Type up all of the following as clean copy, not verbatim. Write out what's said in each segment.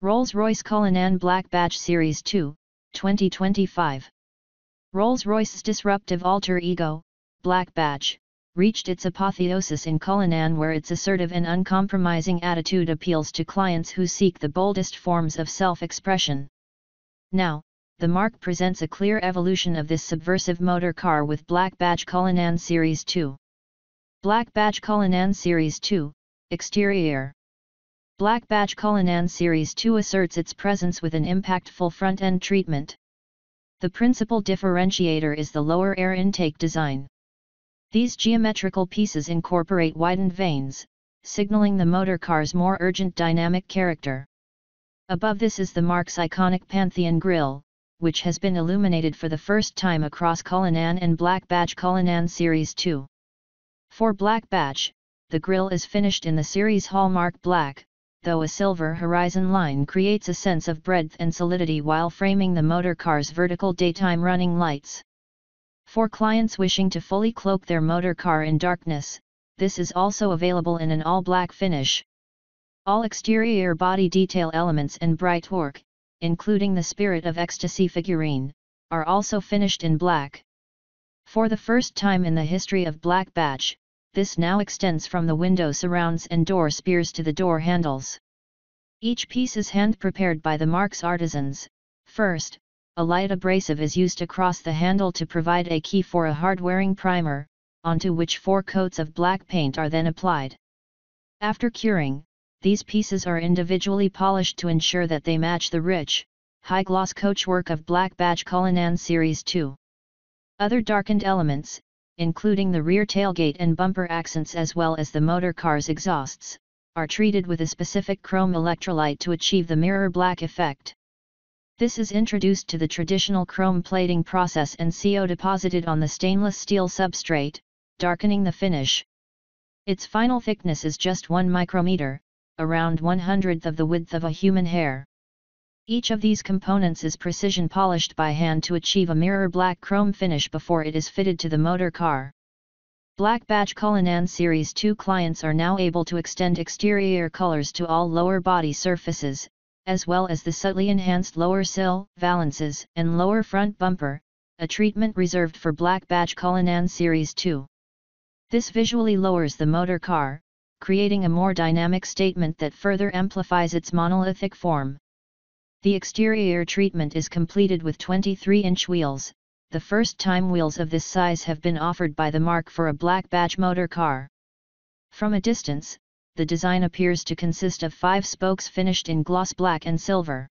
Rolls-Royce Cullinan Black Badge Series 2, 2025. Rolls-Royce's disruptive alter ego, Black Badge, reached its apotheosis in Cullinan, where its assertive and uncompromising attitude appeals to clients who seek the boldest forms of self-expression. Now, the marque presents a clear evolution of this subversive motor car with Black Badge Cullinan Series 2. Black Badge Cullinan Series 2, Exterior. Black Badge Cullinan Series 2 asserts its presence with an impactful front-end treatment. The principal differentiator is the lower air intake design. These geometrical pieces incorporate widened vanes, signaling the motor car's more urgent dynamic character. Above this is the marque's iconic Pantheon grille, which has been illuminated for the first time across Cullinan and Black Badge Cullinan Series 2. For Black Badge, the grille is finished in the series hallmark black, though a silver horizon line creates a sense of breadth and solidity while framing the motor car's vertical daytime running lights. For clients wishing to fully cloak their motor car in darkness, this is also available in an all-black finish. All exterior body detail elements and bright work, including the Spirit of Ecstasy figurine, are also finished in black. For the first time in the history of Black Badge, this now extends from the window surrounds and door spears to the door handles. Each piece is hand-prepared by the marque's artisans. First, a light abrasive is used across the handle to provide a key for a hard-wearing primer, onto which 4 coats of black paint are then applied. After curing, these pieces are individually polished to ensure that they match the rich, high-gloss coachwork of Black Badge Cullinan Series 2. Other darkened elements, including the rear tailgate and bumper accents as well as the motor car's exhausts, are treated with a specific chrome electrolyte to achieve the mirror black effect. This is introduced to the traditional chrome plating process and CO deposited on the stainless steel substrate, darkening the finish. Its final thickness is just 1 micrometer, around 1/100th of the width of a human hair. Each of these components is precision polished by hand to achieve a mirror black chrome finish before it is fitted to the motor car. Black Badge Cullinan Series 2 clients are now able to extend exterior colors to all lower body surfaces, as well as the subtly enhanced lower sill, valances, and lower front bumper, a treatment reserved for Black Badge Cullinan Series 2. This visually lowers the motor car, creating a more dynamic statement that further amplifies its monolithic form. The exterior treatment is completed with 23-inch wheels. The first time wheels of this size have been offered by the marque for a Black Badge motor car. From a distance, the design appears to consist of 5 spokes finished in gloss black and silver.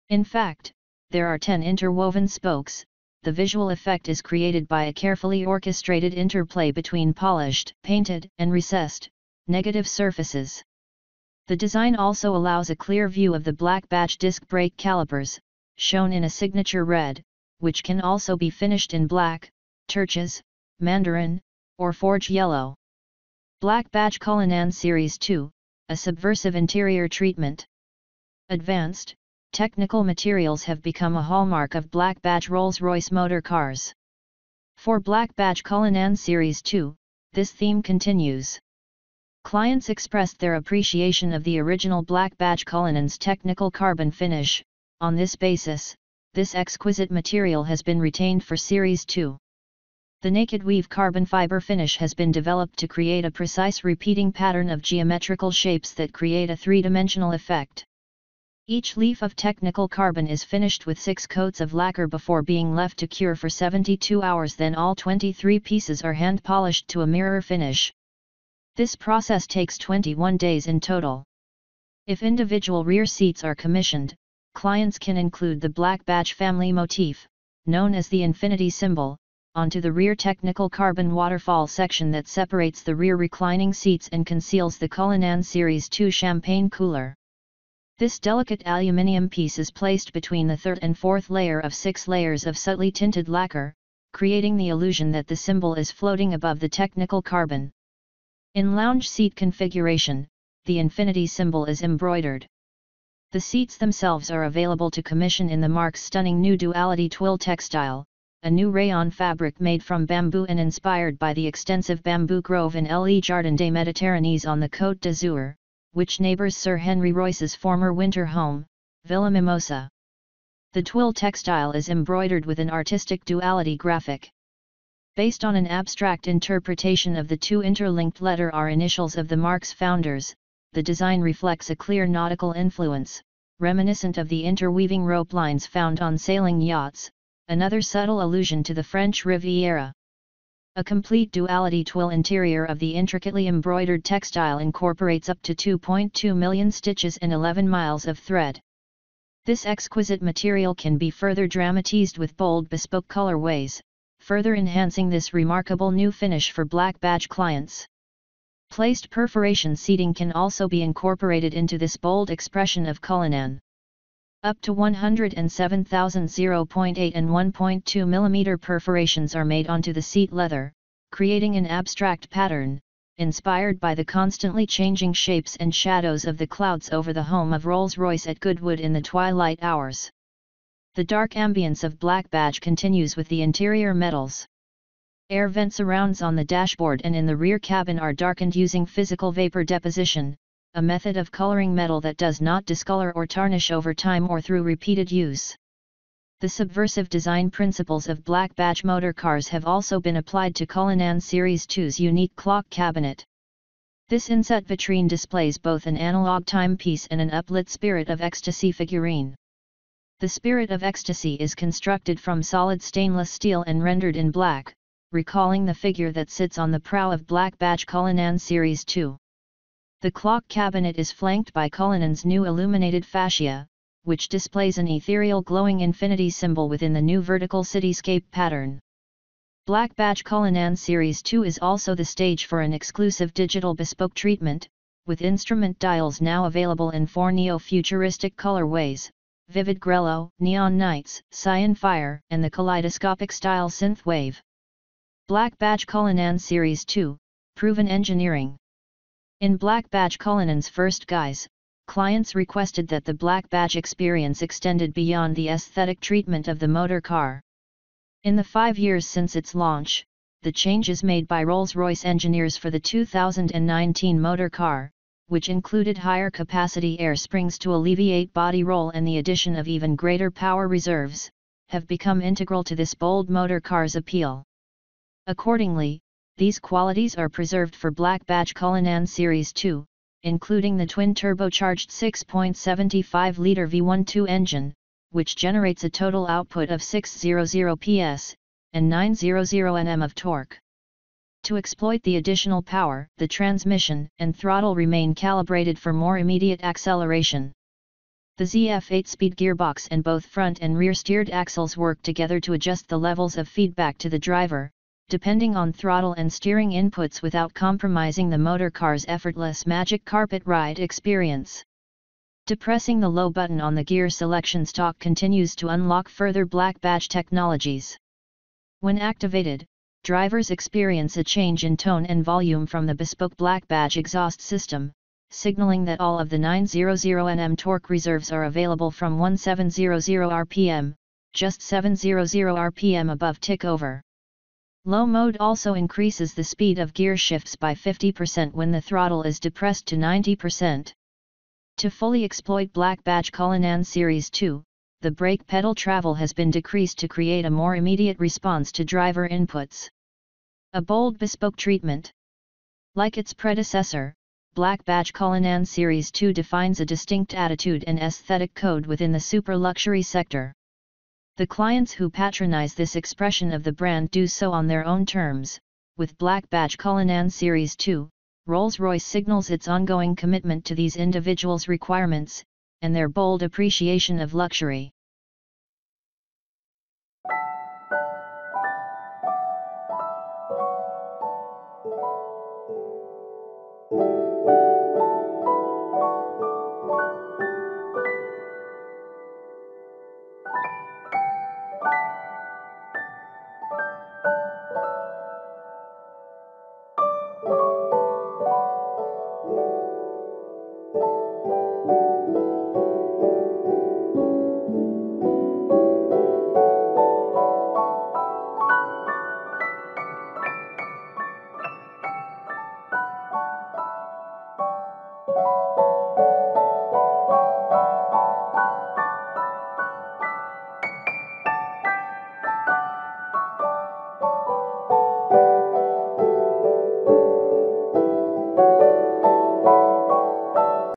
In fact, there are 10 interwoven spokes. The visual effect is created by a carefully orchestrated interplay between polished, painted, and recessed, negative surfaces. The design also allows a clear view of the Black Badge disc brake calipers, shown in a signature red, which can also be finished in black, turquoise, mandarin, or forge yellow. Black Badge Cullinan Series 2, a subversive interior treatment. Advanced, technical materials have become a hallmark of Black Badge Rolls-Royce motor cars. For Black Badge Cullinan Series 2, this theme continues. Clients expressed their appreciation of the original Black Badge Cullinan's technical carbon finish. On this basis, this exquisite material has been retained for Series 2. The naked weave carbon fiber finish has been developed to create a precise repeating pattern of geometrical shapes that create a three-dimensional effect. Each leaf of technical carbon is finished with 6 coats of lacquer before being left to cure for 72 hours. Then all 23 pieces are hand polished to a mirror finish. This process takes 21 days in total. If individual rear seats are commissioned, clients can include the Black Badge family motif, known as the infinity symbol, onto the rear technical carbon waterfall section that separates the rear reclining seats and conceals the Cullinan Series 2 champagne cooler. This delicate aluminium piece is placed between the third and fourth layer of 6 layers of subtly tinted lacquer, creating the illusion that the symbol is floating above the technical carbon. In lounge seat configuration, the infinity symbol is embroidered. The seats themselves are available to commission in the marque's stunning new duality twill textile, a new rayon fabric made from bamboo and inspired by the extensive bamboo grove in Le Jardin des Méditerranées on the Côte d'Azur, which neighbors Sir Henry Royce's former winter home, Villa Mimosa. The twill textile is embroidered with an artistic duality graphic. Based on an abstract interpretation of the two interlinked letter R initials of the marque's founders, the design reflects a clear nautical influence, reminiscent of the interweaving rope lines found on sailing yachts, another subtle allusion to the French Riviera. A complete duality twill interior of the intricately embroidered textile incorporates up to 2.2 million stitches and 11 miles of thread. This exquisite material can be further dramatized with bold bespoke colorways, further enhancing this remarkable new finish for black badge clients. Placed perforation seating can also be incorporated into this bold expression of cullinan. Up to 107,000 0.8 and 1.2 mm perforations are made onto the seat leather, creating an abstract pattern, inspired by the constantly changing shapes and shadows of the clouds over the home of Rolls-Royce at Goodwood in the twilight hours. The dark ambience of black badge continues with the interior metals. Air vent surrounds on the dashboard and in the rear cabin are darkened using physical vapor deposition, a method of coloring metal that does not discolor or tarnish over time or through repeated use. The subversive design principles of black badge motor cars have also been applied to Cullinan Series 2's unique clock cabinet. This inset vitrine displays both an analog timepiece and an uplit Spirit of Ecstasy figurine. The Spirit of Ecstasy is constructed from solid stainless steel and rendered in black, recalling the figure that sits on the prow of black badge Cullinan Series 2. The clock cabinet is flanked by Cullinan's new illuminated fascia, which displays an ethereal glowing infinity symbol within the new vertical cityscape pattern. Black badge Cullinan Series 2 is also the stage for an exclusive digital bespoke treatment, with instrument dials now available in 4 neo-futuristic colorways: Vivid Grello, Neon Nights, Cyan Fire, and the kaleidoscopic-style Synthwave. Black badge Cullinan Series 2, Proven Engineering. In Black badge Cullinan's first guise, clients requested that the black badge experience extended beyond the aesthetic treatment of the motor car. In the 5 years since its launch, the changes made by Rolls-Royce engineers for the 2019 motor car, which included higher capacity air springs to alleviate body roll and the addition of even greater power reserves, have become integral to this bold motor car's appeal. Accordingly, these qualities are preserved for Black badge Cullinan Series 2, including the twin-turbocharged 6.75-liter V12 engine, which generates a total output of 600 PS, and 900 Nm of torque. To exploit the additional power, the transmission and throttle remain calibrated for more immediate acceleration. The ZF 8-speed gearbox and both front and rear steered axles work together to adjust the levels of feedback to the driver, depending on throttle and steering inputs without compromising the motor car's effortless magic carpet ride experience. Depressing the low button on the gear selection stalk continues to unlock further black badge technologies. When activated, drivers experience a change in tone and volume from the bespoke black badge exhaust system, signaling that all of the 900 Nm torque reserves are available from 1700 rpm, just 700 rpm above tick-over. Low mode also increases the speed of gear shifts by 50% when the throttle is depressed to 90%. To fully exploit Black badge Cullinan Series 2, the brake pedal travel has been decreased to create a more immediate response to driver inputs. A bold bespoke treatment. Like its predecessor, Black badge Cullinan Series 2 defines a distinct attitude and aesthetic code within the super luxury sector. The clients who patronize this expression of the brand do so on their own terms. With Black badge Cullinan Series 2, Rolls-Royce signals its ongoing commitment to these individuals' requirements, and their bold appreciation of luxury.